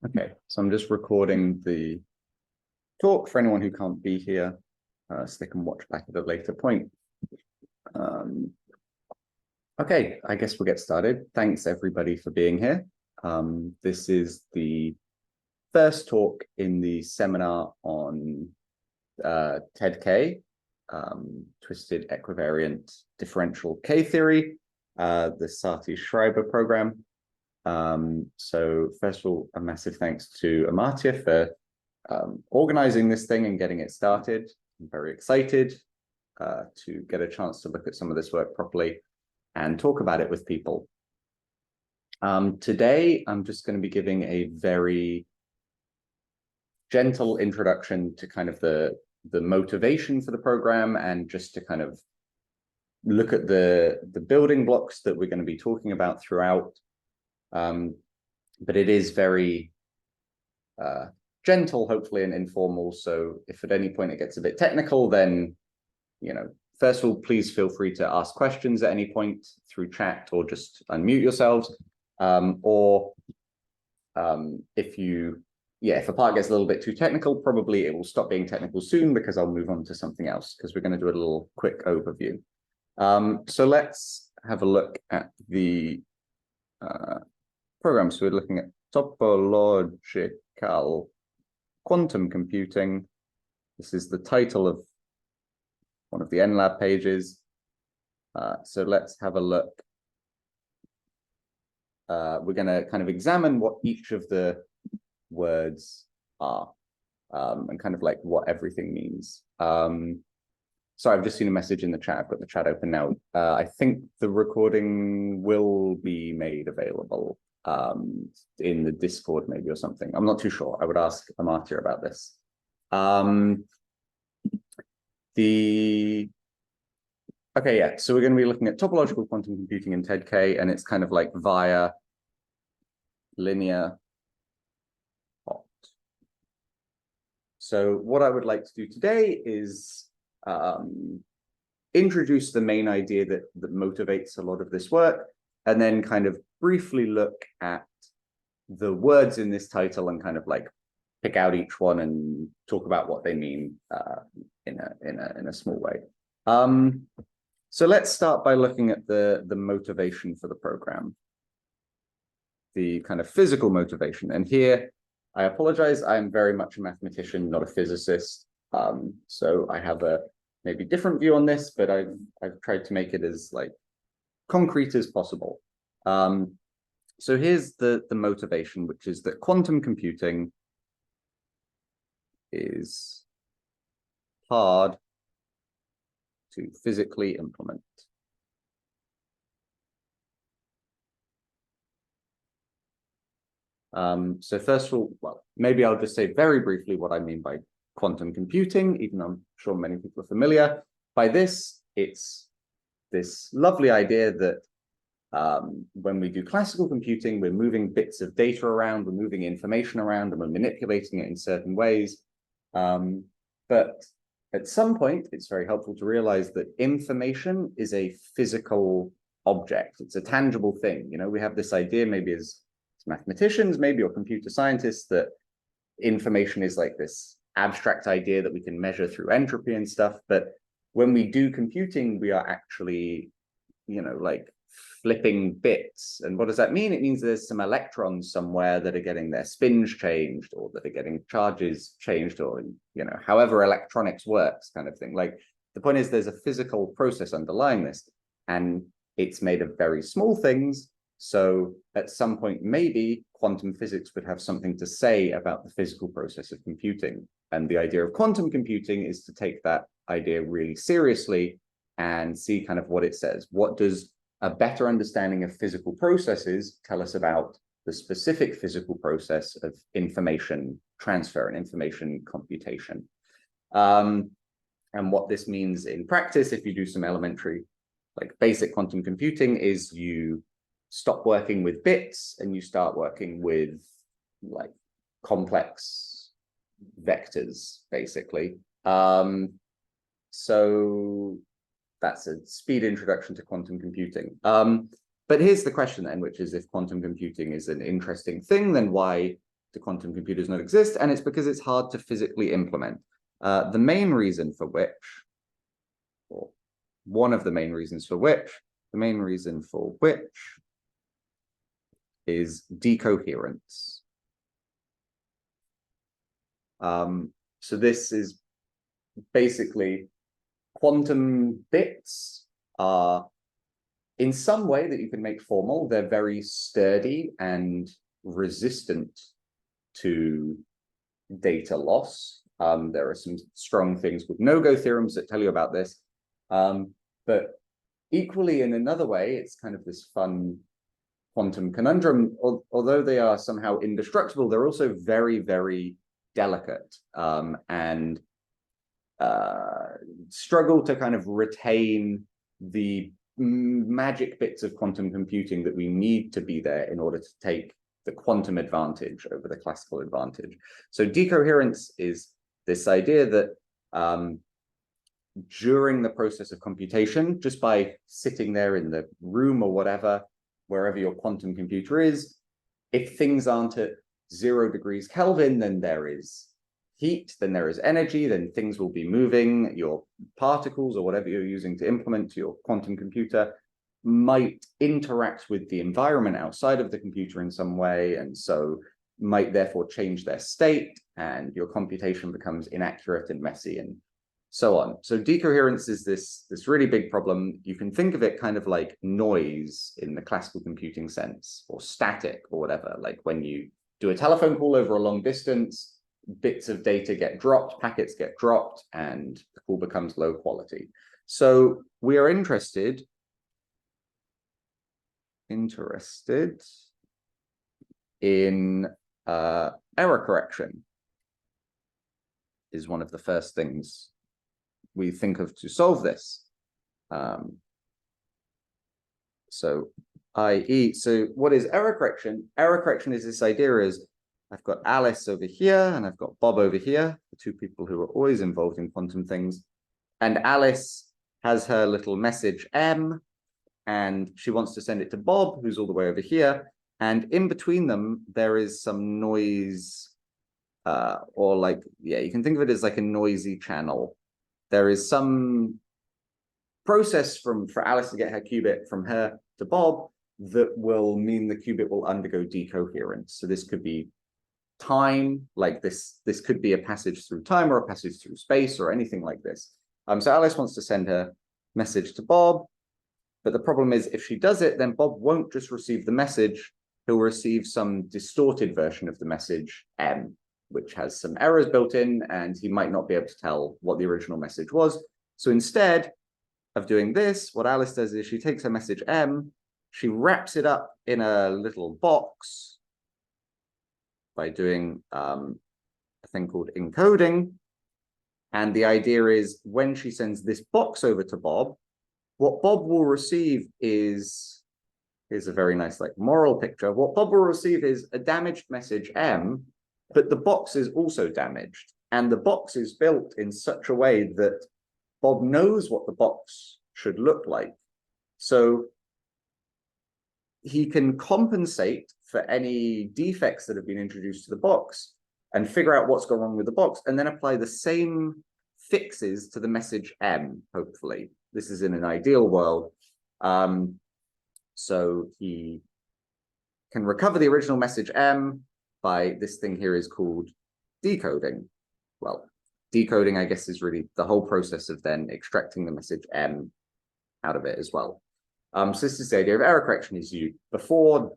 Okay, so I'm just recording the talk for anyone who can't be here, so they can watch back at a later point. Okay, I guess we'll get started. Thanks everybody for being here. This is the first talk in the seminar on TED K, Twisted Equivariant Differential K-Theory, the Sati-Schreiber program. So first of all, a massive thanks to Amartya for organizing this thing and getting it started. I'm very excited to get a chance to look at some of this work properly and talk about it with people. Today, I'm just going to be giving a very gentle introduction to kind of the motivation for the program, and just to kind of look at the building blocks that we're going to be talking about throughout. But it is very gentle, hopefully, and informal. So if at any point it gets a bit technical, then, first of all, please feel free to ask questions at any point through chat, or just unmute yourselves. If a part gets a little bit too technical, probably it will stop being technical soon, because I'll move on to something else, because we're going to do a little quick overview. So let's have a look at the program. So we're looking at topological quantum computing. This is the title of one of the NLab pages. So let's have a look. We're going to kind of examine what each of the words are, and kind of like what everything means. Sorry, I've just seen a message in the chat. I've got the chat open now. I think the recording will be made available in the Discord maybe, or something. I'm not too sure. I would ask Amartya about this. Okay, yeah, so we're going to be looking at topological quantum computing in TED K, and it's kind of like via linear hot. So what I would like to do today is introduce the main idea that motivates a lot of this work, and then kind of briefly look at the words in this title and kind of like pick out each one and talk about what they mean in a small way. So let's start by looking at the motivation for the program, the kind of physical motivation. And here, I apologize, I'm very much a mathematician, not a physicist. So I have a maybe different view on this, but I've tried to make it as like concrete as possible. So here's the motivation, which is that quantum computing is hard to physically implement. So first of all, well, maybe I'll just say very briefly what I mean by quantum computing, even though I'm sure many people are familiar. By this, it's this lovely idea that when we do classical computing, we're moving bits of data around, we're moving information around, and we're manipulating it in certain ways. But at some point, it's very helpful to realize that information is a physical object. It's a tangible thing. We have this idea, maybe as mathematicians, maybe, or computer scientists, that information is like this abstract idea that we can measure through entropy and stuff. But when we do computing, we are actually, like flipping bits. And what does that mean? It means there's some electrons somewhere that are getting their spins changed, or that are getting charges changed, or, however electronics works, kind of thing. Like, the point is there's a physical process underlying this, and it's made of very small things. So at some point, maybe quantum physics would have something to say about the physical process of computing. And the idea of quantum computing is to take that idea really seriously and see kind of what it says. What does a better understanding of physical processes tell us about the specific physical process of information transfer and information computation? And what this means in practice, if you do some elementary, like basic quantum computing, is you stop working with bits and you start working with like complex vectors, basically. So that's a speed introduction to quantum computing. But here's the question then, which is, if quantum computing is an interesting thing, then why do quantum computers not exist? And it's because it's hard to physically implement. The main reason for which, or one of the main reasons for which, is decoherence. So this is basically quantum bits are in some way that you can make formal. They're very sturdy and resistant to data loss. There are some strong things with no-go theorems that tell you about this. But equally, in another way, it's kind of this fun quantum conundrum. Although they are somehow indestructible, they're also very, very delicate and struggle to kind of retain the magic bits of quantum computing that we need to be there in order to take the quantum advantage over the classical advantage. So decoherence is this idea that during the process of computation, just by sitting there in the room or whatever, wherever your quantum computer is, if things aren't at 0 degrees Kelvin, then there is heat, then there is energy, then things will be moving. Your particles or whatever you're using to implement to your quantum computer might interact with the environment outside of the computer in some way, and so might therefore change their state, and your computation becomes inaccurate and messy and so on. So decoherence is this really big problem. You can think of it kind of like noise in the classical computing sense, or static or whatever. Like when you do a telephone call over a long distance, bits of data get dropped, packets get dropped, and the call becomes low quality. So we are interested in error correction is one of the first things we think of to solve this. So what is error correction? Error correction is this idea is I've got Alice over here and I've got Bob over here, the two people who are always involved in quantum things. And Alice has her little message M, and she wants to send it to Bob, who's all the way over here. And in between them, there is some noise, or like, yeah, you can think of it as like a noisy channel. There is some process for Alice to get her qubit from her to Bob that will mean the qubit will undergo decoherence. So this could be time, like this could be a passage through time or a passage through space or anything like this. So Alice wants to send her message to Bob, but the problem is if she does it, then Bob won't just receive the message, he'll receive some distorted version of the message M, which has some errors built in, and he might not be able to tell what the original message was. So instead of doing this, what Alice does is she takes her message M, she wraps it up in a little box by doing a thing called encoding. And the idea is when she sends this box over to Bob, what Bob will receive is, here's a very nice like moral picture. What Bob will receive is a damaged message M, but the box is also damaged. And the box is built in such a way that Bob knows what the box should look like. So he can compensate for any defects that have been introduced to the box and figure out what's gone wrong with the box, and then apply the same fixes to the message M, hopefully. This is in an ideal world. So he can recover the original message M by this thing here is called decoding. Well, decoding, I guess, is really the whole process of then extracting the message M out of it as well. So this is the idea of error correction, is you, before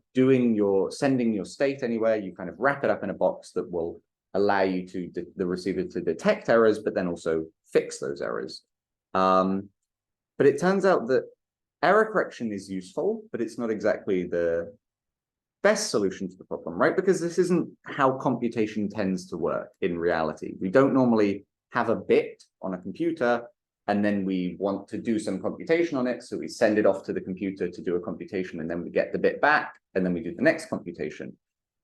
sending your state anywhere, you kind of wrap it up in a box that will allow you to, the receiver to detect errors, but then also fix those errors. But it turns out that error correction is useful, but it's not exactly the best solution to the problem, right? Because this isn't how computation tends to work in reality. We don't normally have a bit on a computer and then we want to do some computation on it. So we send it off to the computer to do a computation, and then we get the bit back, and then we do the next computation.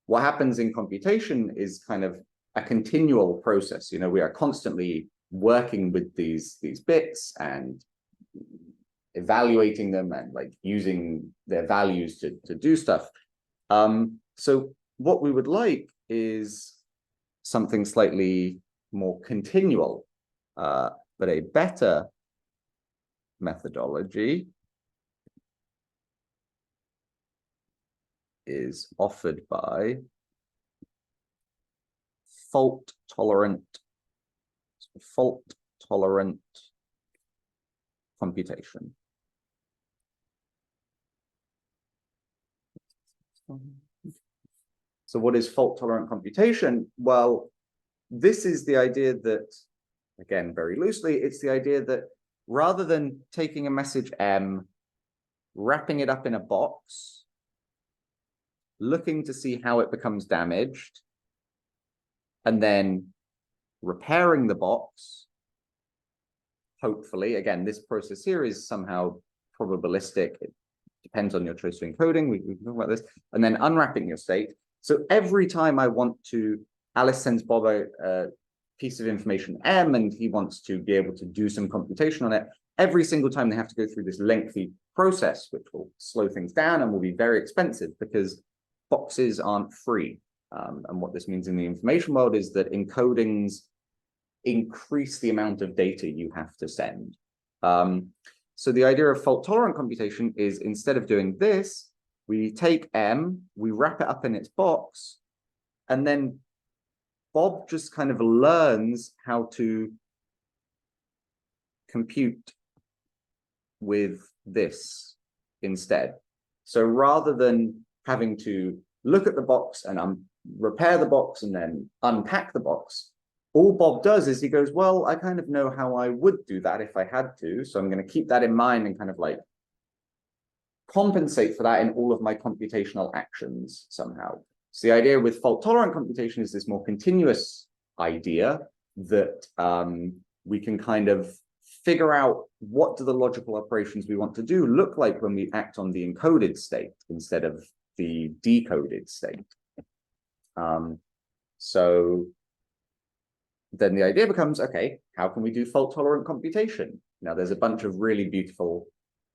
What happens in computation is kind of a continual process. You know, we are constantly working with these bits and evaluating them and like using their values to do stuff. So what we would like is something slightly more continual, but a better methodology is offered by fault-tolerant computation. So what is fault-tolerant computation? Well, this is the idea that, again, very loosely, it's the idea that rather than taking a message M, wrapping it up in a box, looking to see how it becomes damaged, and then repairing the box, hopefully, again, this process here is somehow probabilistic. It depends on your choice of encoding. We can talk about this. And then unwrapping your state. So every time I want to, Alice sends Bob a piece of information M, and he wants to be able to do some computation on it. Every single time they have to go through this lengthy process, which will slow things down and will be very expensive because boxes aren't free. And what this means in the information world is that encodings increase the amount of data you have to send. So the idea of fault-tolerant computation is, instead of doing this, we take M, we wrap it up in its box, and then Bob just kind of learns how to compute with this instead. So rather than having to look at the box and repair the box and then unpack the box, all Bob does is he goes, well, I kind of know how I would do that if I had to, so I'm going to keep that in mind and kind of like compensate for that in all of my computational actions somehow. So the idea with fault-tolerant computation is this more continuous idea that we can kind of figure out what do the logical operations we want to do look like when we act on the encoded state instead of the decoded state. So then the idea becomes, okay, how can we do fault-tolerant computation? Now, there's a bunch of really beautiful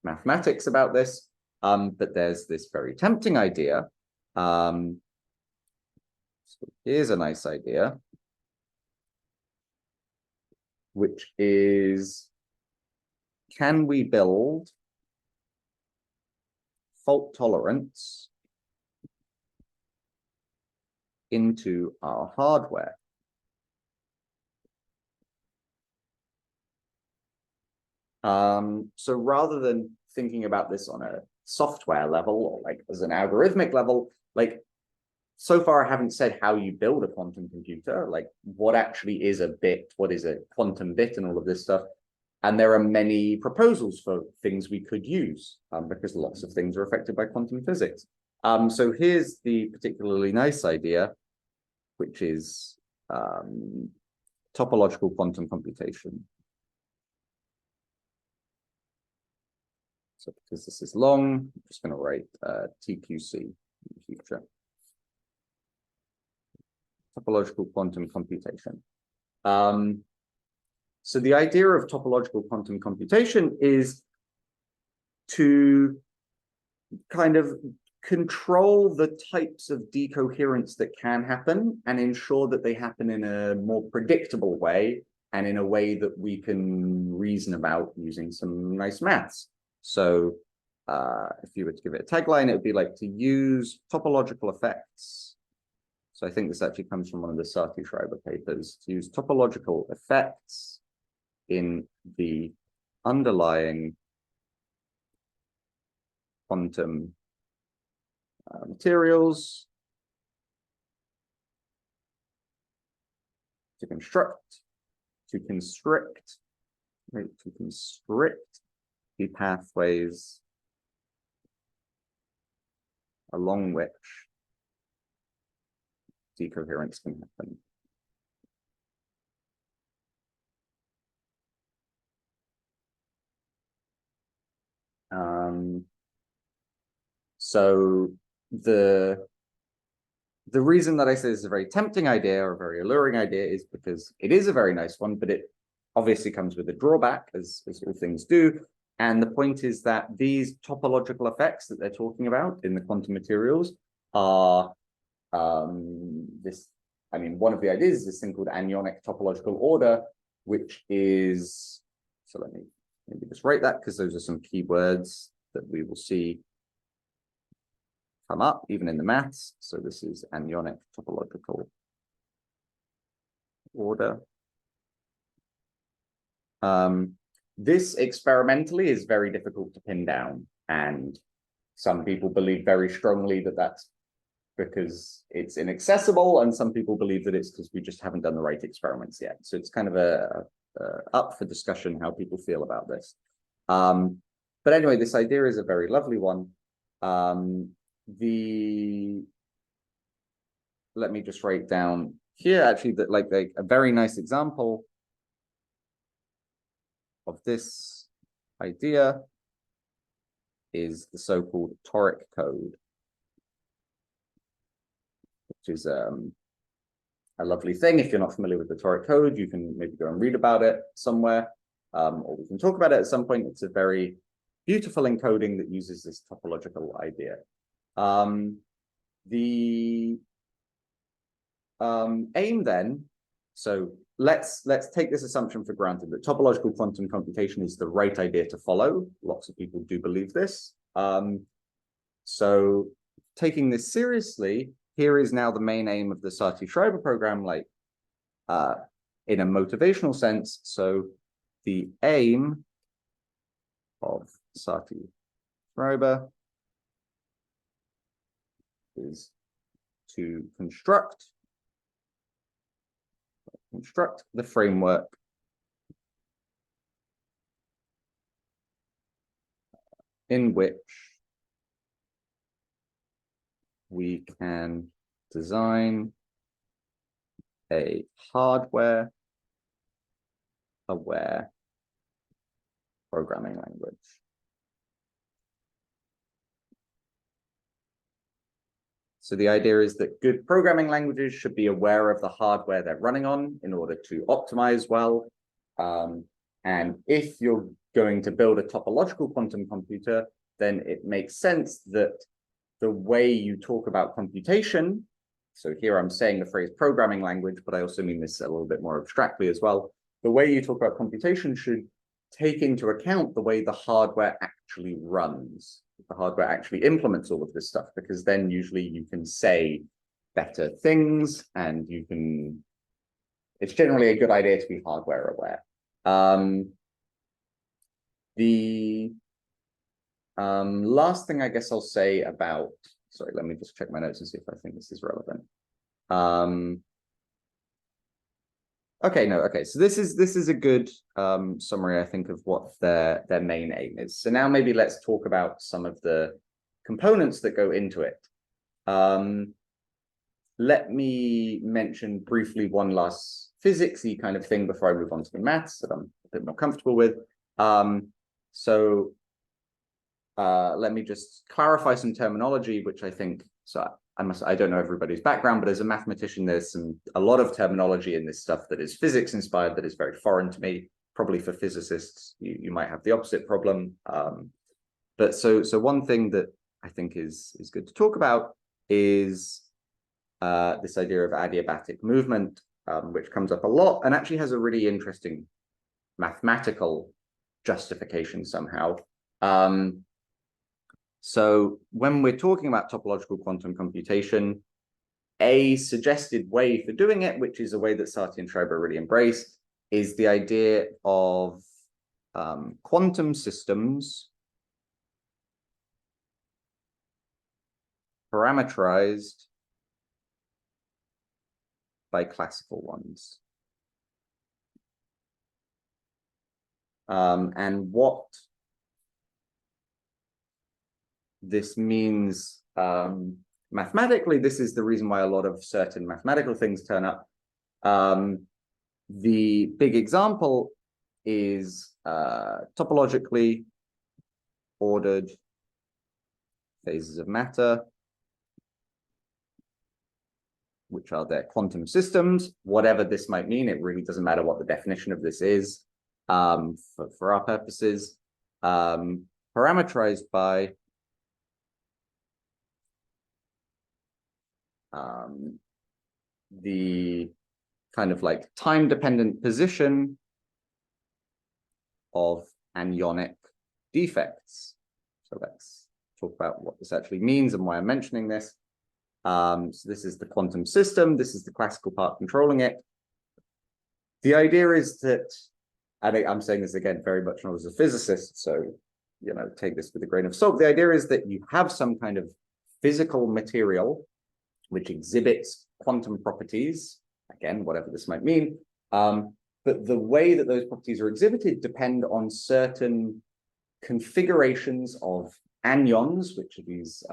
mathematics about this, but there's this very tempting idea. So here's a nice idea, which is, can we build fault tolerance into our hardware? So rather than thinking about this on a software level or like as an algorithmic level, like so far I haven't said how you build a quantum computer, like what actually is a bit, what is a quantum bit and all of this stuff. And there are many proposals for things we could use because lots of things are affected by quantum physics. So here's the particularly nice idea, which is topological quantum computation. So because this is long, I'm just going to write TQC in the future. Topological quantum computation. So the idea of topological quantum computation is to kind of control the types of decoherence that can happen and ensure that they happen in a more predictable way and in a way that we can reason about using some nice maths. So if you were to give it a tagline, it would be like to use topological effects. So I think this actually comes from one of the Sati-Schreiber papers, to use topological effects in the underlying quantum materials to constrict the pathways along which decoherence can happen. So the reason that I say this is a very tempting idea or a very alluring idea is because it is a very nice one, but it obviously comes with a drawback, as all things do. And the point is that these topological effects that they're talking about in the quantum materials are one of the ideas is this thing called anionic topological order, which is, so let me maybe just write that because those are some keywords that we will see come up even in the maths. So this is anionic topological order. This experimentally is very difficult to pin down, and some people believe very strongly that that's because it's inaccessible, and some people believe that it's because we just haven't done the right experiments yet. So it's kind of up for discussion how people feel about this. But anyway, this idea is a very lovely one. Let me just write down here actually that like a very nice example of this idea is the so-called toric code, which is a lovely thing. If you're not familiar with the toric code, you can maybe go and read about it somewhere, or we can talk about it at some point. It's a very beautiful encoding that uses this topological idea. The aim then, so let's take this assumption for granted that topological quantum computation is the right idea to follow. Lots of people do believe this. So taking this seriously, here is now the main aim of the Sati-Schreiber program, like in a motivational sense. So the aim of Sati-Schreiber is to construct the framework in which we can design a hardware-aware programming language. So the idea is that good programming languages should be aware of the hardware they're running on in order to optimize well. And if you're going to build a topological quantum computer, then it makes sense that the way you talk about computation, so here I'm saying the phrase programming language, but I also mean this a little bit more abstractly as well. The way you talk about computation should take into account the way the hardware actually runs, the hardware actually implements all of this stuff, because then usually you can say better things and you can, it's generally a good idea to be hardware aware. The last thing I guess I'll say about, sorry, let me just check my notes and see if I think this is relevant. Okay, so this is a good summary, I think, of what their main aim is. So now maybe let's talk about some of the components that go into it. Let me mention briefly one last physics-y kind of thing before I move on to the maths that I'm a bit more comfortable with. Let me just clarify some terminology, which I think, so I don't know everybody's background, but as a mathematician, there's a lot of terminology in this stuff that is physics inspired, that is very foreign to me. Probably for physicists, you might have the opposite problem. But so one thing that I think is good to talk about is this idea of adiabatic movement, which comes up a lot and actually has a really interesting mathematical justification somehow. So when we're talking about topological quantum computation, a suggested way for doing it, which is a way that Sati and Schreiber really embrace, is the idea of quantum systems parameterized by classical ones. And what this means mathematically, this is the reason why a lot of certain mathematical things turn up. The big example is topologically ordered phases of matter, which are their quantum systems. Whatever this might mean, it really doesn't matter what the definition of this is for our purposes. Parameterized by the kind of like time-dependent position of anionic defects. So let's talk about what this actually means and why I'm mentioning this. So this is the quantum system. This is the classical part controlling it. The idea is that, and I'm saying this again very much not as a physicist, so take this with a grain of salt. The idea is that you have some kind of physical material which exhibits quantum properties, again, whatever this might mean, but the way that those properties are exhibited depend on certain configurations of anyons, which are these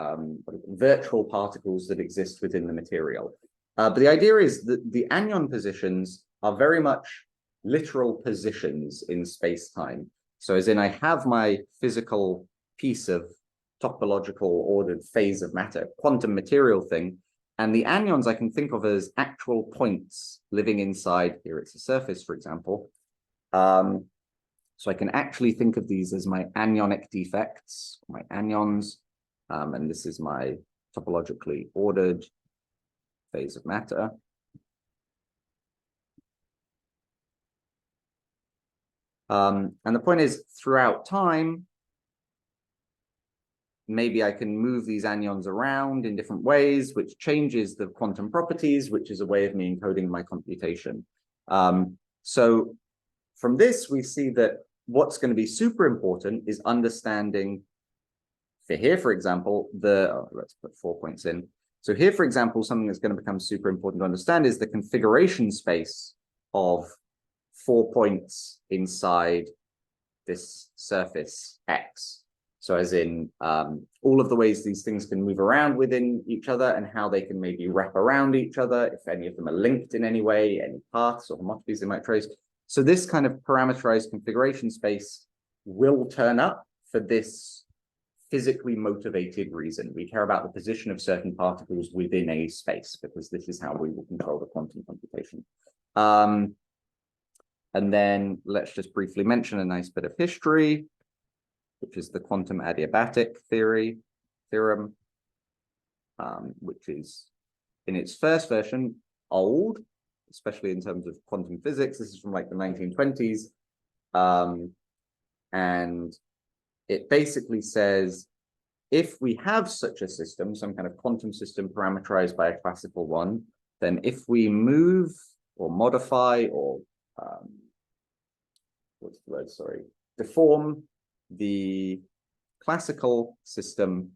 virtual particles that exist within the material. But the idea is that the anyon positions are very much literal positions in space-time. So as in, I have my physical piece of topological ordered phase of matter, quantum material thing, and the anyons I can think of as actual points living inside, here it's a surface, for example. So I can actually think of these as my anyonic defects, my anyons, and this is my topologically ordered phase of matter. And the point is, throughout time, maybe I can move these anyons around in different ways, which changes the quantum properties, which is a way of me encoding my computation. So from this, we see that what's going to be super important is understanding, for here, for example, let's put 4 points in. So here, for example, something that's going to become super important to understand is the configuration space of 4 points inside this surface X. So as in all of the ways these things can move around within each other and how they can maybe wrap around each other, if any of them are linked in any way, any paths or homotopes they might trace. So this kind of parameterized configuration space will turn up for this physically motivated reason. We care about the position of certain particles within a space because this is how we will control the quantum computation. And then let's just briefly mention a nice bit of history, which is the quantum adiabatic theorem, which is in its first version old, especially in terms of quantum physics. This is from like the 1920s. And it basically says, if we have such a system, some kind of quantum system parameterized by a classical one, then if we move or modify or what's the word, sorry, deform the classical system,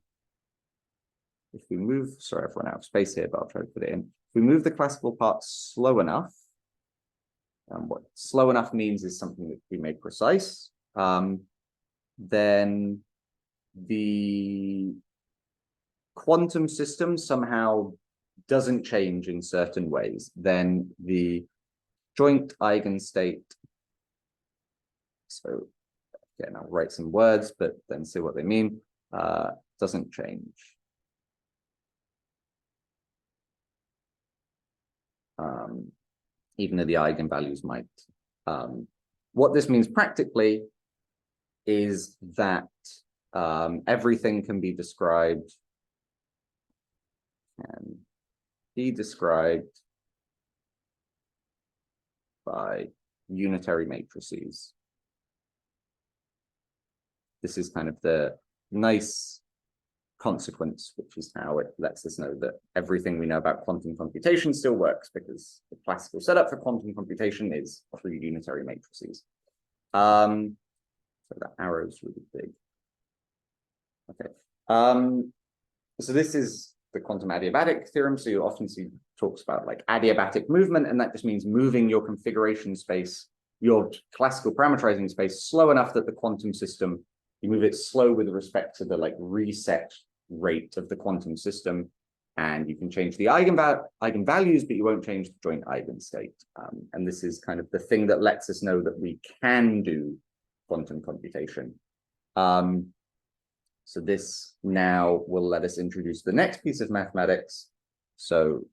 if we move, sorry, I've run out of space here, but I'll try to put it in. If we move the classical part slow enough, and what slow enough means is something that we make precise, then the quantum system somehow doesn't change in certain ways. Then the joint eigenstate, so again, I'll write some words, but then see what they mean, doesn't change. Even though the eigenvalues might. What this means practically is that everything can be described by unitary matrices. This is kind of the nice consequence, which is how it lets us know that everything we know about quantum computation still works, because the classical setup for quantum computation is through unitary matrices. So that arrow is really big. Okay. So this is the quantum adiabatic theorem. So you often see talks about like adiabatic movement, and that just means moving your configuration space, your classical parameterizing space, slow enough that the quantum system, you move it slow with respect to the like reset rate of the quantum system, and you can change the eigenvalues, but you won't change the joint eigenstate. And this is kind of the thing that lets us know that we can do quantum computation. So this now will let us introduce the next piece of mathematics. So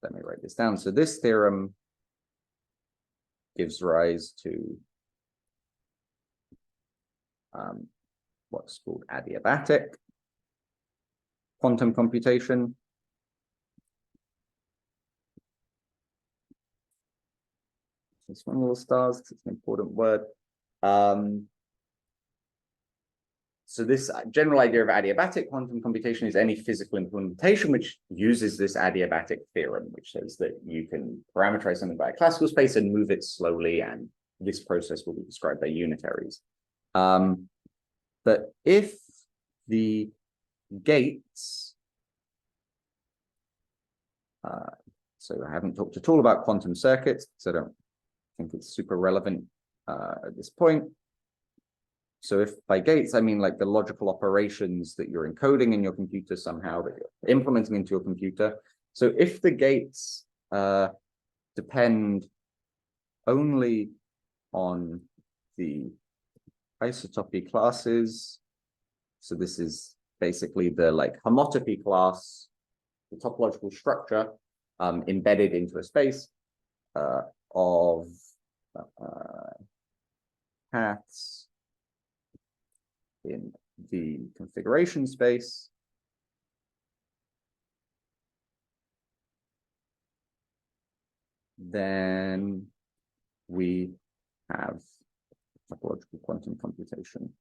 let me write this down. So this theorem gives rise to what's called adiabatic quantum computation. this one little stars because it's an important word. So this general idea of adiabatic quantum computation is any physical implementation which uses this adiabatic theorem, which says that you can parameterize something by a classical space and move it slowly, and this process will be described by unitaries. But if the gates, so I haven't talked at all about quantum circuits, so I don't think it's super relevant at this point. So if by gates, I mean like the logical operations that you're encoding in your computer somehow, that you're implementing into your computer. So if the gates depend only on the isotopy classes, so this is basically the like homotopy class, the topological structure embedded into a space of paths in the configuration space, then we have topological quantum computation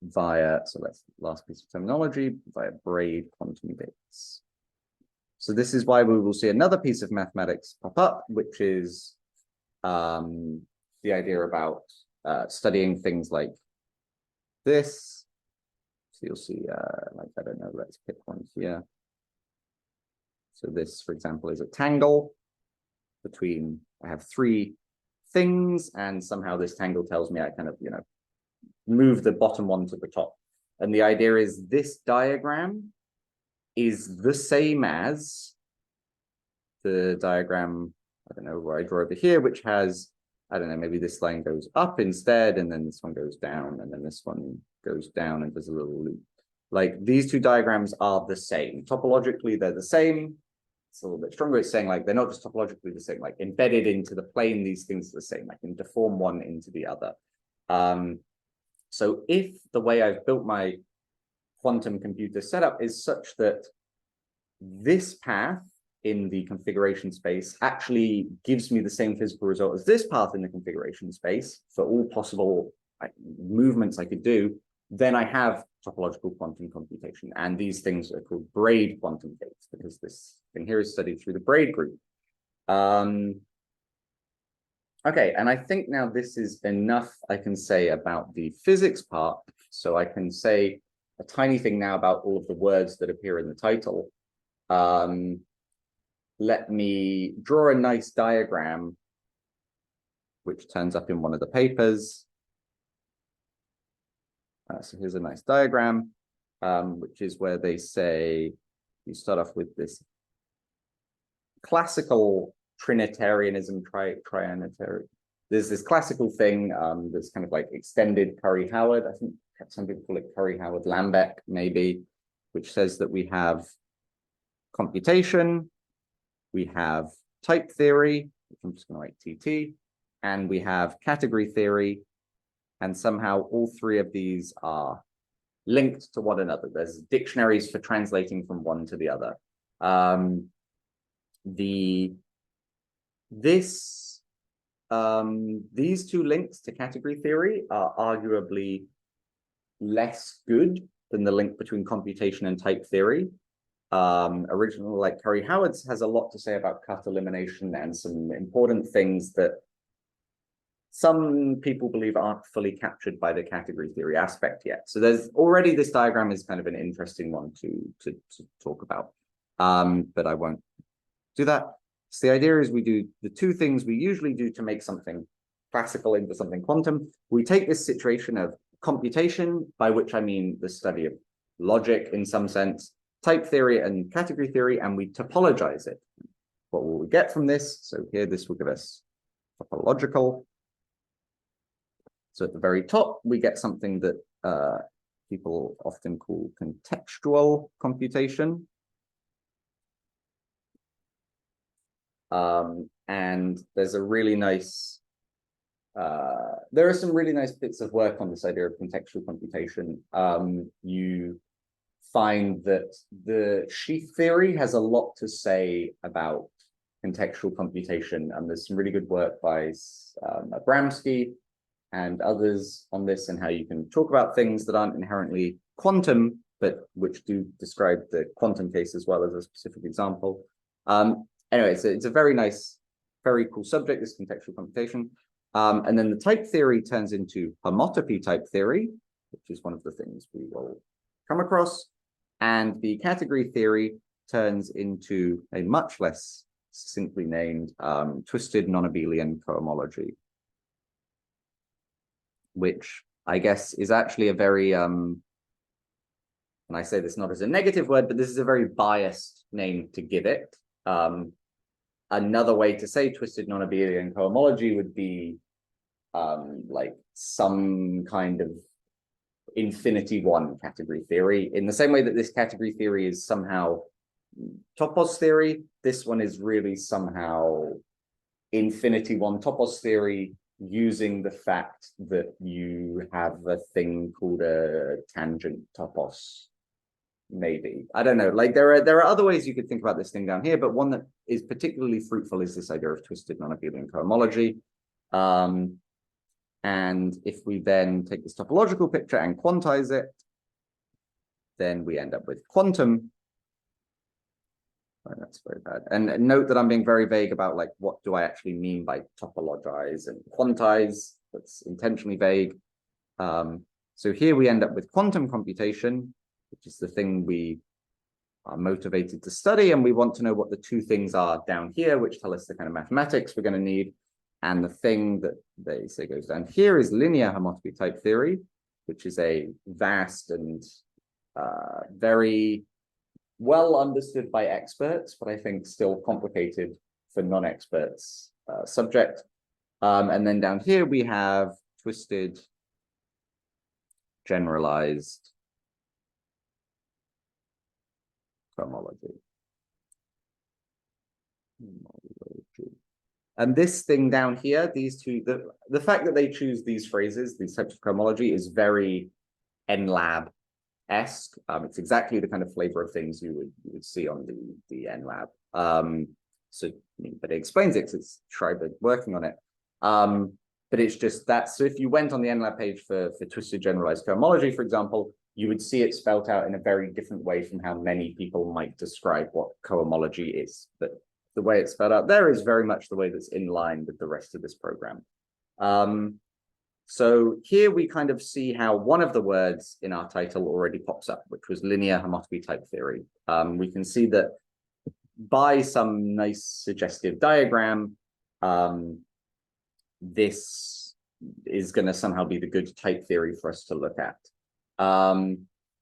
via, so that's the last piece of terminology, via braid quantum gates. So this is why we will see another piece of mathematics pop up, which is the idea about studying things like this. So you'll see, like, I don't know, let's pick one here. So this, for example, is a tangle between, I have three things, and somehow this tangle tells me I kind of, move the bottom one to the top. And the idea is this diagram is the same as the diagram, I don't know, where I draw over here, which has, I don't know, maybe this line goes up instead, and then this one goes down, and then this one goes down, and there's a little loop. Like, these two diagrams are the same. Topologically, they're the same. It's a little bit stronger. It's saying, like, they're not just topologically the same, like, embedded into the plane, these things are the same. I can deform one into the other. So if the way I've built my quantum computer setup is such that this path in the configuration space actually gives me the same physical result as this path in the configuration space for all possible movements I could do, then I have topological quantum computation. And these things are called braid quantum gates, because this thing here is studied through the braid group. Okay, and I think now this is enough I can say about the physics part. So I can say a tiny thing now about all of the words that appear in the title. Let me draw a nice diagram, which turns up in one of the papers. So here's a nice diagram, which is where they say, you start off with this classical Trinitarianism, trianitarian. There's this classical thing that's kind of like extended Curry-Howard. I think some people call it Curry-Howard-Lambeck, maybe, which says that we have computation, we have type theory, which I'm just going to write TT, and we have category theory, and somehow all three of these are linked to one another. There's dictionaries for translating from one to the other. These two links to category theory are arguably less good than the link between computation and type theory. Originally, like Curry-Howard's has a lot to say about cut elimination and some important things that some people believe aren't fully captured by the category theory aspect yet. So there's already, this diagram is kind of an interesting one to talk about, but I won't do that. So the idea is we do the two things we usually do to make something classical into something quantum. We take this situation of computation, by which I mean the study of logic in some sense, type theory and category theory, and we topologize it. What will we get from this? So here, this will give us topological. So at the very top, we get something that people often call contextual computation. And there's a really nice, there are some really nice bits of work on this idea of contextual computation. You find that the sheaf theory has a lot to say about contextual computation. And there's some really good work by Abramsky and others on this, and how you can talk about things that aren't inherently quantum, but which do describe the quantum case as well as a specific example. Anyway, it's a very nice, very cool subject, this contextual computation. And then the type theory turns into homotopy type theory, which is one of the things we will come across. And the category theory turns into a much less succinctly named twisted non-abelian cohomology, which I guess is actually a very, and I say this not as a negative word, but this is a very biased name to give it. Another way to say twisted non-abelian cohomology would be like some kind of infinity one category theory. In the same way that this category theory is somehow topos theory, this one is really somehow infinity one topos theory, using the fact that you have a thing called a tangent topos. Maybe, I don't know, like there are other ways you could think about this thing down here, but one that is particularly fruitful is this idea of twisted non-abelian cohomology. And if we then take this topological picture and quantize it, then we end up with quantum. Oh, that's very bad. And note that I'm being very vague about like, what do I actually mean by topologize and quantize? That's intentionally vague. So here we end up with quantum computation, which is the thing we are motivated to study. And we want to know what the two things are down here, which tell us the kind of mathematics we're going to need. And the thing that they say goes down here is linear homotopy type theory, which is a vast and very well understood by experts, but I think still complicated for non-experts subject. And then down here we have twisted generalized cohomology. And this thing down here, these two, the fact that they choose these phrases, these types of cohomology, is very NLab-esque. It's exactly the kind of flavor of things you would see on the NLab. But it explains it because it's Schreiber working on it. But it's just that. So if you went on the NLab page for twisted generalized cohomology, for example, you would see it spelled out in a very different way from how many people might describe what cohomology is. But the way it's spelled out there is very much the way that's in line with the rest of this program. So here we kind of see how one of the words in our title already pops up, which was linear homotopy type theory. We can see that by some nice suggestive diagram, this is going to somehow be the good type theory for us to look at.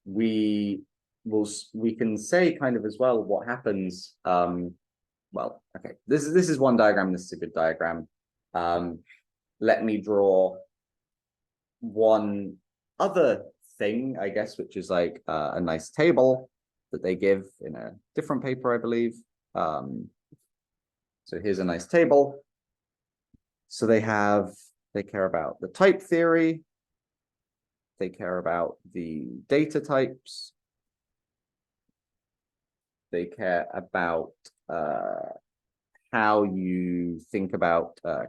We can say kind of as well what happens. Well, okay, this is one diagram. This is a good diagram. Let me draw one other thing, I guess, which is like a nice table that they give in a different paper, I believe. So here's a nice table. So they care about the type theory. They care about the data types. They care about how you think about the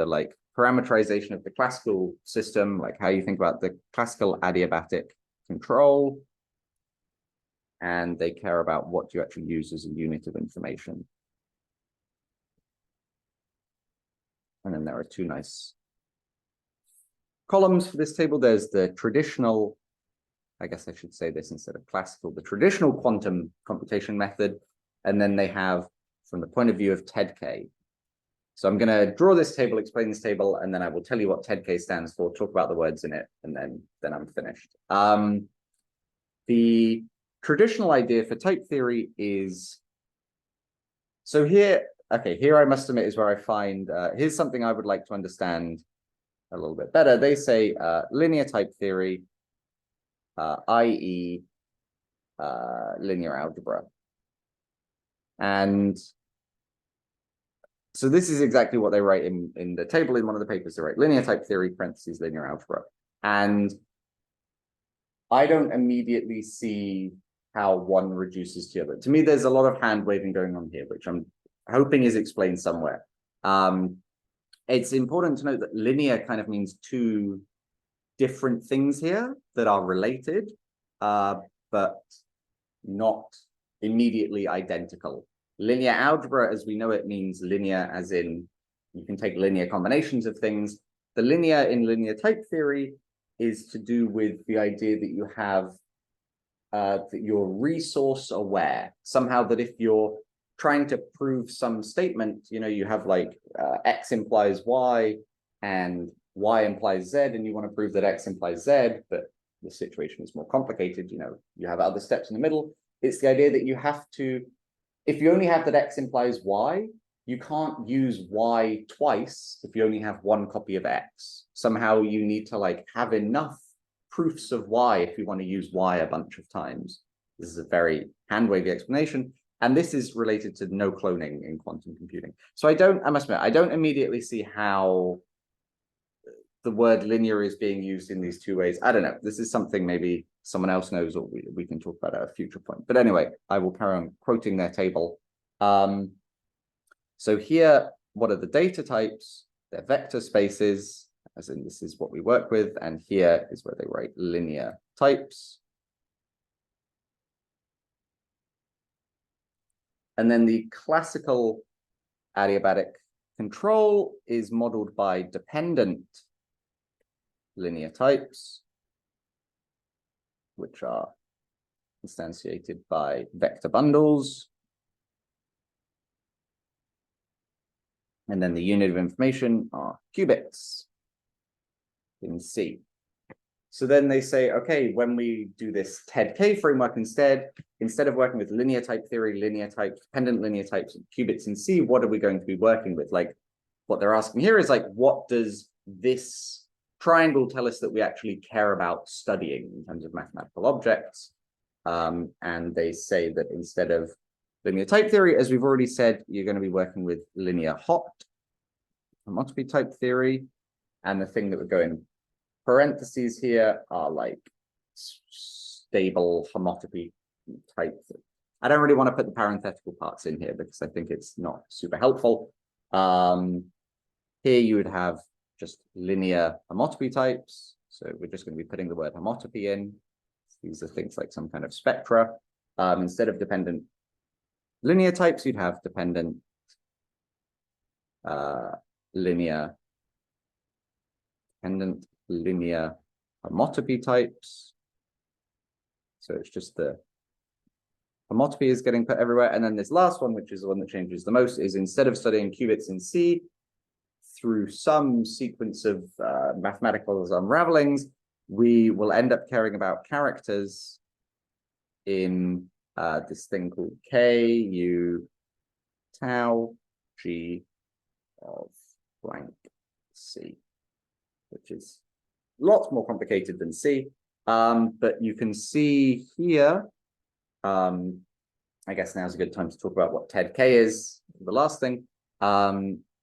like parameterization of the classical system, like how you think about the classical adiabatic control. And they care about what you actually use as a unit of information. And then there are two nice columns for this table. There's the traditional, I guess I should say this instead of classical, the traditional quantum computation method. And then they have from the point of view of TED K. So I'm going to draw this table, explain this table, and then I will tell you what TED K stands for, talk about the words in it, and then I'm finished. The traditional idea for type theory is, so here, okay, here I must admit is where I find, here's something I would like to understand a little bit better. They say linear type theory, i.e. Linear algebra. And so this is exactly what they write in the table in one of the papers. They write linear type theory, parentheses, linear algebra. And I don't immediately see how one reduces to the other. To me, there's a lot of hand waving going on here, which I'm hoping is explained somewhere. It's important to note that linear kind of means two different things here that are related, but not immediately identical. Linear algebra, as we know it, means linear as in you can take linear combinations of things. The linear in linear type theory is to do with the idea that you have that you're resource aware, somehow that if you're trying to prove some statement, you have like X implies Y and Y implies Z, and you want to prove that X implies Z, but the situation is more complicated. You have other steps in the middle. It's the idea that you have to, if you only have that X implies Y, you can't use Y twice if you only have one copy of X. Somehow you need to like have enough proofs of Y if you want to use Y a bunch of times. This is a very hand-wavy explanation. And this is related to no cloning in quantum computing. So I must admit, I don't immediately see how the word linear is being used in these two ways. I don't know. This is something maybe someone else knows, or we can talk about at a future point. But anyway, I will carry on quoting their table. So here, what are the data types? They're vector spaces, as in this is what we work with. And here is where they write linear types. And then the classical adiabatic control is modeled by dependent linear types, which are instantiated by vector bundles. And then the unit of information are qubits in C. So then they say, okay, when we do this TED K framework instead of working with linear type theory, linear types, dependent linear types, and qubits in C, what are we going to be working with? Like what they're asking here is like, what does this triangle tell us that we actually care about studying in terms of mathematical objects? And they say that instead of linear type theory, as we've already said, you're going to be working with linear homotopy type theory. And the thing that would go in parentheses here are like stable homotopy type. I don't really want to put the parenthetical parts in here because I think it's not super helpful. Here you would have just linear homotopy types. So we're just going to be putting the word homotopy in. These are things like some kind of spectra. Instead of dependent linear types, you'd have dependent linear homotopy types. So it's just the homotopy is getting put everywhere. And then this last one, which is the one that changes the most, is instead of studying qubits in C through some sequence of mathematical unravelings, we will end up caring about characters in this thing called K, U, tau, G of blank C, which is lots more complicated than C. But you can see here, I guess now's a good time to talk about what TED K is, the last thing.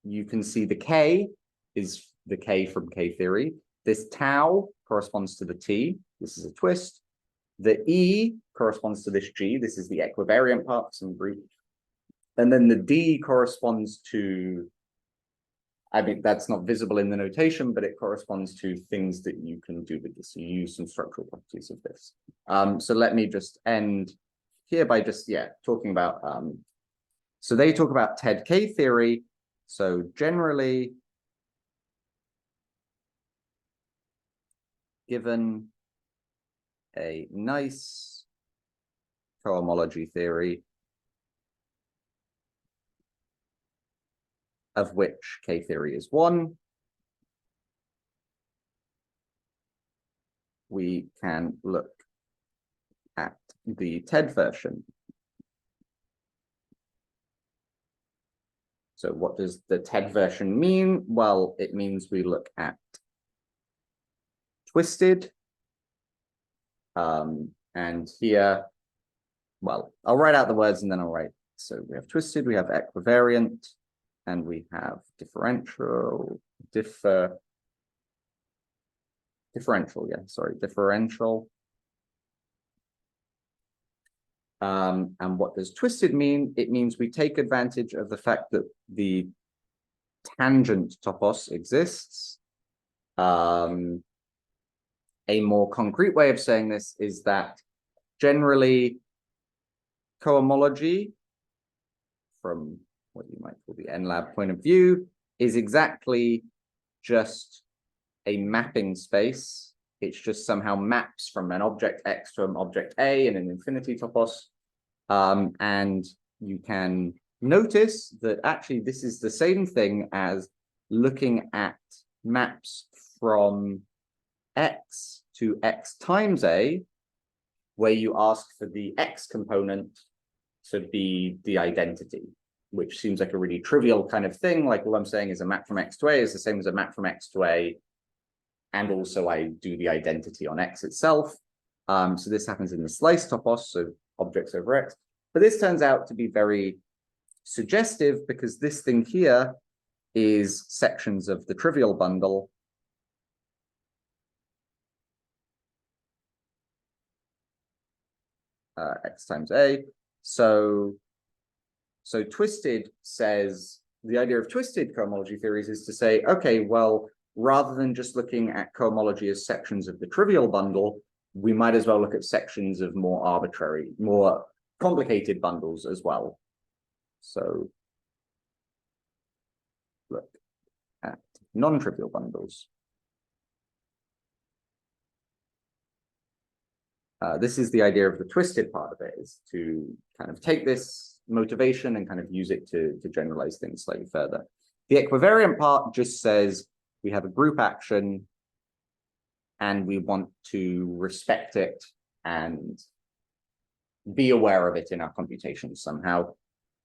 You can see the K is the K from K-theory. This tau corresponds to the T. This is a twist. The E corresponds to this G. This is the equivariant part, some Greek. And then the D corresponds to, I mean, that's not visible in the notation, but it corresponds to things that you can do with this. You use some structural properties of this. So let me just end here by just, talking about, so they talk about TED K-theory. So generally, given a nice cohomology theory of which K-theory is one, we can look at the TED version. So what does the TED version mean? Well, it means we look at twisted. And here, well, I'll write out the words and then I'll write. So we have twisted, we have equivariant, and we have differential, differential, And what does twisted mean? It means we take advantage of the fact that the tangent topos exists. A more concrete way of saying this is that generally cohomology, from what you might call the NLab point of view, is exactly just a mapping space. It's just somehow maps from an object X to an object A in an infinity topos. And you can notice that actually this is the same thing as looking at maps from X to X times A, where you ask for the X component to be the identity, which seems like a really trivial kind of thing. Like all I'm saying is a map from X to A is the same as a map from X to A. And also I do the identity on X itself. So this happens in the slice topos, so objects over X. But this turns out to be very suggestive because this thing here is sections of the trivial bundle. X times A. So twisted says, the idea of twisted cohomology theories is to say, okay, well, rather than just looking at cohomology as sections of the trivial bundle, we might as well look at sections of more arbitrary, more complicated bundles as well. So look at non-trivial bundles. This is the idea of the twisted part of it, is to kind of take this motivation and kind of use it to generalize things slightly further. The equivariant part just says we have a group action and we want to respect it and be aware of it in our computations somehow.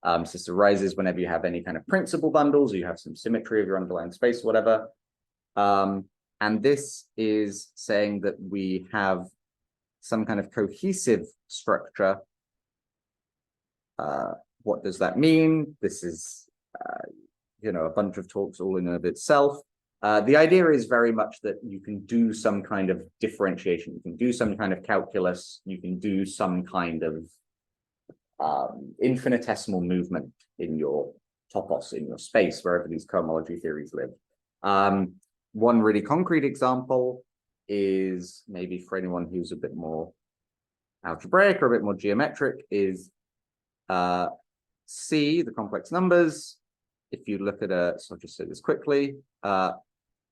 So this arises whenever you have any kind of principal bundles, or you have some symmetry of your underlying space, whatever. And this is saying that we have some kind of cohesive structure. What does that mean? This is, a bunch of talks all in and of itself. The idea is very much that you can do some kind of differentiation. You can do some kind of calculus. You can do some kind of infinitesimal movement in your topos, in your space, wherever these cohomology theories live. One really concrete example is, maybe for anyone who's a bit more algebraic or a bit more geometric, is C, the complex numbers. If you look at so I'll just say this quickly.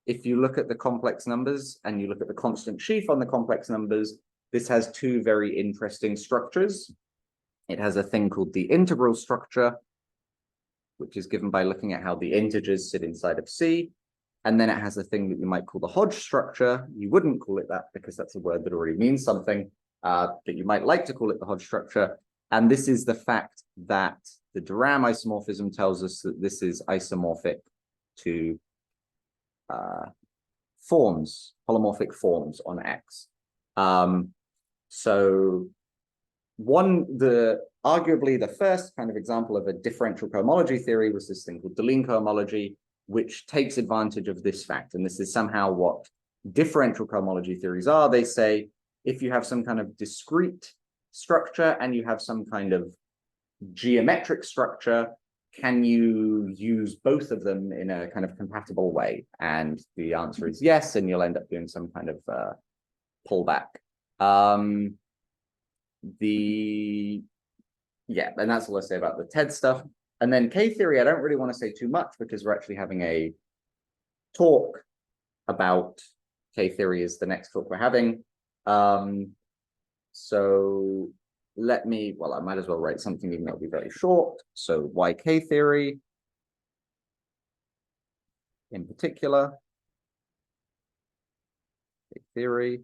If you look at the complex numbers and you look at the constant sheaf on the complex numbers, this has two very interesting structures. It has a thing called the integral structure, which is given by looking at how the integers sit inside of C. And then it has a thing that you might call the Hodge structure. You wouldn't call it that because that's a word that already means something, but you might like to call it the Hodge structure. And this is the fact that the de Rham isomorphism tells us that this is isomorphic to forms, holomorphic forms on X. So arguably the first kind of example of a differential cohomology theory was this thing called Deligne cohomology, which takes advantage of this fact. And this is somehow what differential cohomology theories are. They say, if you have some kind of discrete structure and you have some kind of geometric structure, can you use both of them in a kind of compatible way? And the answer is yes, and you'll end up doing some kind of pullback. And that's all I say about the TED stuff. And then K-theory, I don't really want to say too much because we're actually having a talk about K-theory is the next talk we're having. So I might as well write something even though it'll be very short. So why K-theory in particular? K-theory,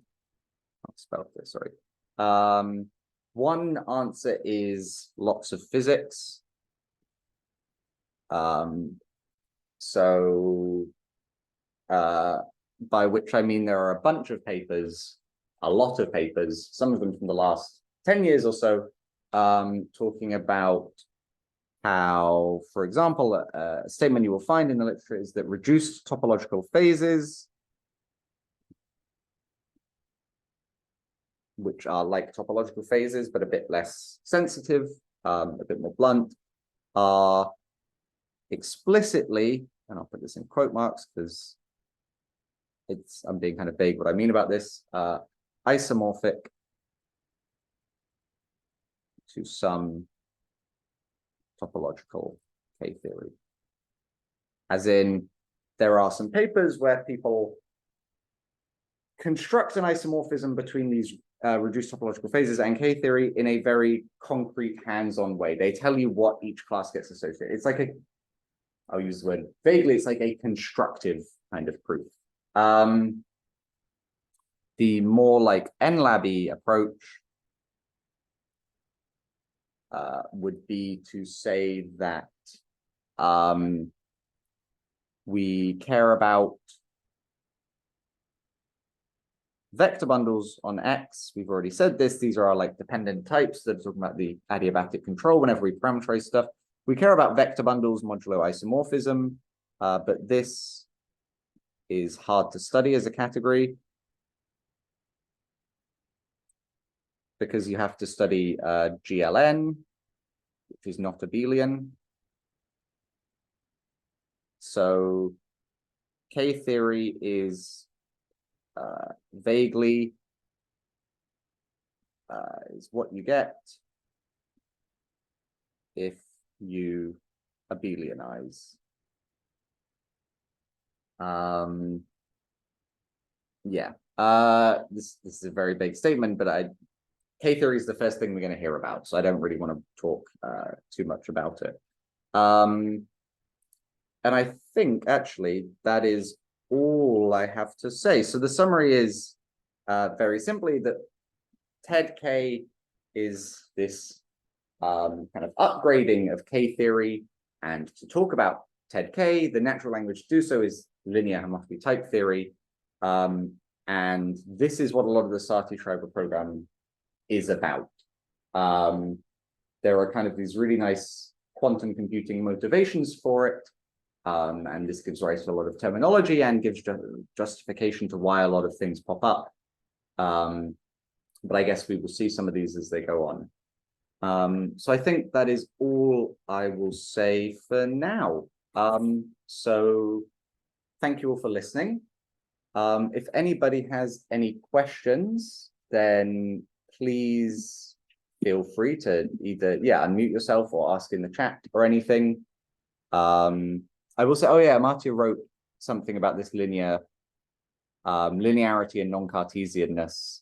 I'll spell this, sorry. One answer is lots of physics. By which I mean there are a bunch of papers, a lot of papers, some of them from the last 10 years or so, talking about how, for example, a statement you will find in the literature is that reduced topological phases which are like topological phases, but a bit less sensitive, a bit more blunt, are explicitly, and I'll put this in quote marks because I'm being kind of vague what I mean about this, isomorphic to some topological K-theory. As in, there are some papers where people construct an isomorphism between these reduced topological phases and K-theory in a very concrete, hands-on way. They tell you what each class gets associated. It's like I'll use the word vaguely, it's like a constructive kind of proof. The more like NLAB-y approach would be to say that we care about vector bundles on X. We've already said this. These are our like dependent types that are talking about the adiabatic control whenever we parameterize stuff. We care about vector bundles modulo isomorphism, but this is hard to study as a category because you have to study GLN, which is not abelian. So K-theory is vaguely is what you get if you abelianize. Yeah, this is a very big statement, but K-theory is the first thing we're going to hear about, so I don't really want to talk too much about it. And I think actually that is all I have to say. So the summary is very simply that TED K is this kind of upgrading of K-theory, and to talk about TED K, the natural language to do so is linear homotopy type theory, and this is what a lot of the Sati-Schreiber program is about. There are kind of these really nice quantum computing motivations for it, and this gives rise to a lot of terminology and gives justification to why a lot of things pop up. But I guess we will see some of these as they go on. So I think that is all I will say for now. So thank you all for listening. If anybody has any questions, then please feel free to either, unmute yourself or ask in the chat or anything. I will say, oh yeah, Martia wrote something about this linearity and non-Cartesianness,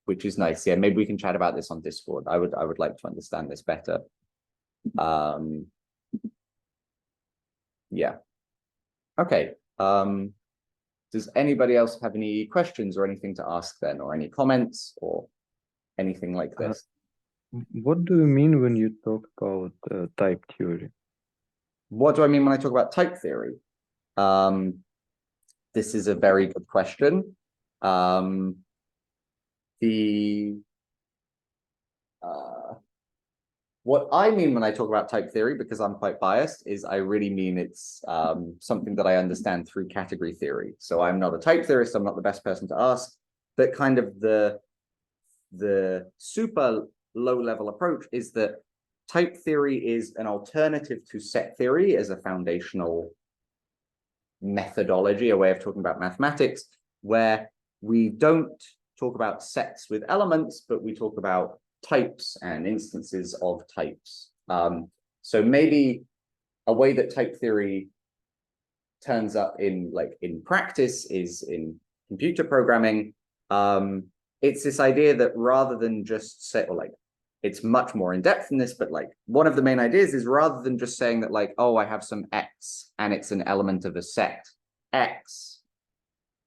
which is nice. Yeah, maybe we can chat about this on Discord. I would like to understand this better. Yeah. Okay. Does anybody else have any questions or anything to ask then, or any comments or anything like this? What do you mean when you talk about type theory? What do I mean when I talk about type theory? This is a very good question. What I mean when I talk about type theory, because I'm quite biased, is I really mean it's something that I understand through category theory. So I'm not a type theorist, I'm not the best person to ask, but kind of the super low-level approach is that type theory is an alternative to set theory as a foundational methodology, a way of talking about mathematics, where we don't talk about sets with elements, but we talk about types and instances of types. So maybe a way that type theory turns up in practice is in computer programming. It's this idea that rather than just say, or it's much more in depth than this, but one of the main ideas is rather than just saying that oh, I have some X and it's an element of a set X,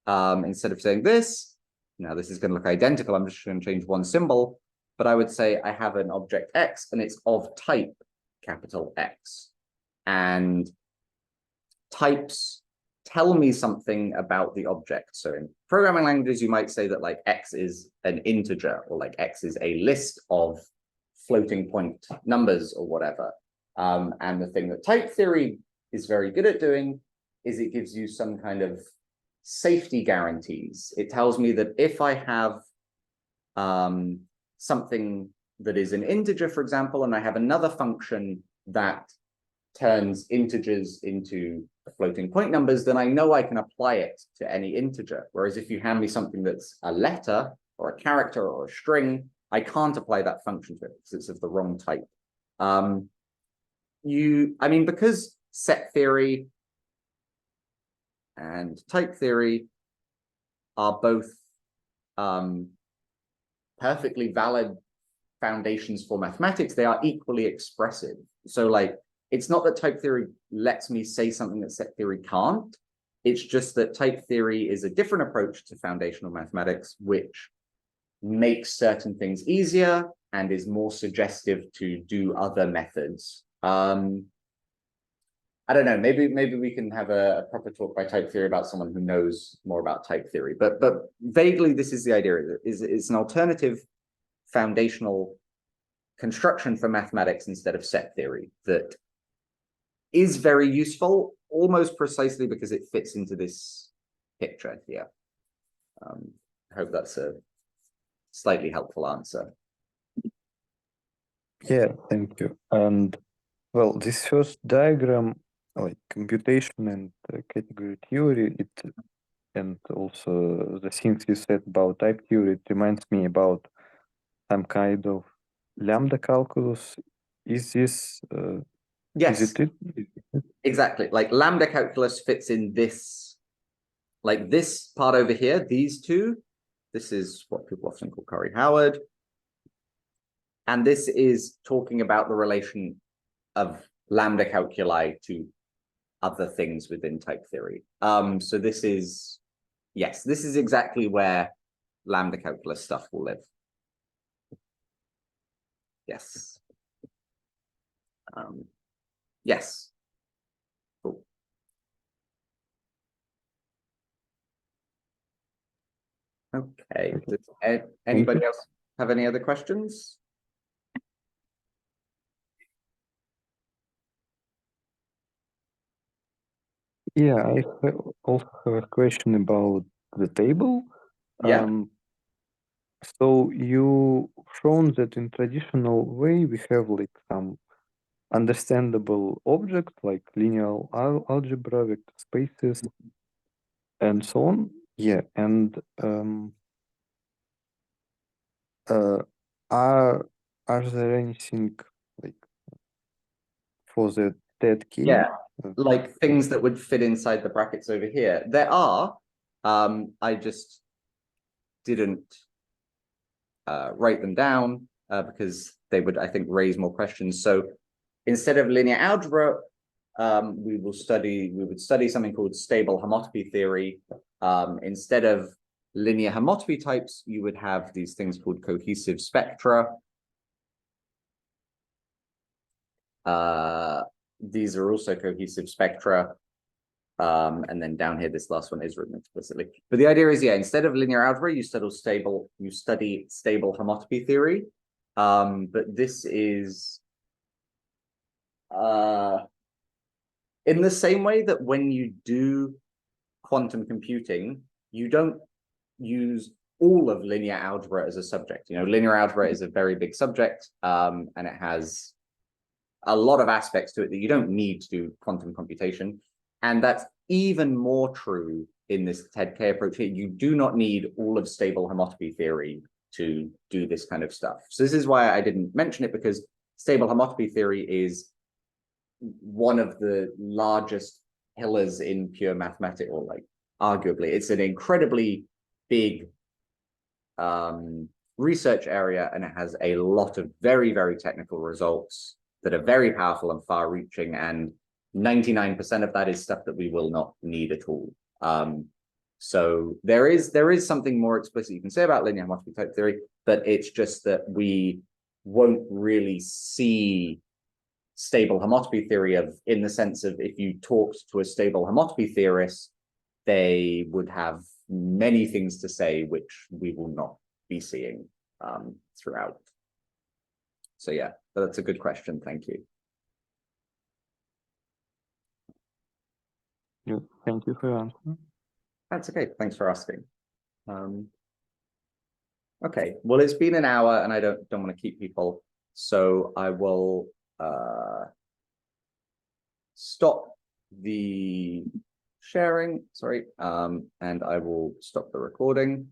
instead of saying this, now this is going to look identical, I'm just going to change one symbol, but I would say I have an object X and it's of type capital X. And types tell me something about the object. So in programming languages, you might say that X is an integer, or X is a list of floating point numbers or whatever. And the thing that type theory is very good at doing is it gives you some kind of safety guarantees. It tells me that if I have something that is an integer, for example, and I have another function that turns integers into floating point numbers, then I know I can apply it to any integer. Whereas if you hand me something that's a letter or a character or a string, I can't apply that function to it because it's of the wrong type. Because set theory and type theory are both perfectly valid foundations for mathematics, they are equally expressive. So like, it's not that type theory lets me say something that set theory can't. It's just that type theory is a different approach to foundational mathematics, which makes certain things easier and is more suggestive to do other methods. I don't know, maybe we can have a proper talk by type theory about someone who knows more about type theory. But vaguely, this is the idea. It's an alternative foundational construction for mathematics instead of set theory that is very useful, almost precisely because it fits into this picture here. I hope that's a slightly helpful answer. Yeah, thank you. And well, this first diagram, like computation and category theory, and also the things you said about type theory, it reminds me about some kind of lambda calculus. Is this Yes, is it? exactly. Like lambda calculus fits in this, like this part over here, these two. This is what people often call Curry-Howard. And this is talking about the relation of lambda calculi to other things within type theory. So this is, yes, this is exactly where lambda calculus stuff will live. Yes. Yes. Cool. Okay. Does anybody else have any other questions? Yeah, I also have a question about the table. Yeah. So you shown that in traditional way we have like some understandable objects like linear algebra, vector spaces, and so on. Yeah, and are there anything like for the TED K? Yeah, like things that would fit inside the brackets over here. There are. I just didn't write them down because they would, I think, raise more questions. So instead of linear algebra, we would study something called stable homotopy theory. Instead of linear homotopy types, you would have these things called cohesive spectra. These are also cohesive spectra. And then down here, this last one is written explicitly. But the idea is, yeah, instead of linear algebra, you study stable homotopy theory. But this is in the same way that when you do quantum computing, you don't use all of linear algebra as a subject. You know, linear algebra is a very big subject, and it has a lot of aspects to it that you don't need to do quantum computation. And that's even more true in this TED K approach here. You do not need all of stable homotopy theory to do this kind of stuff. So this is why I didn't mention it, because stable homotopy theory is one of the largest pillars in pure mathematics, or like arguably, it's an incredibly big research area, and it has a lot of very, very technical results that are very powerful and far-reaching, and 99% of that is stuff that we will not need at all. So there is something more explicit you can say about linear homotopy type theory, but it's just that we won't really see stable homotopy theory in the sense of, if you talked to a stable homotopy theorist, they would have many things to say which we will not be seeing throughout. So yeah, that's a good question. Thank you. Yeah, thank you for your answer. Thank you for your answer. That's okay. Thanks for asking. Okay, well, it's been an hour and I don't want to keep people, so I will stop the sharing, sorry, and I will stop the recording.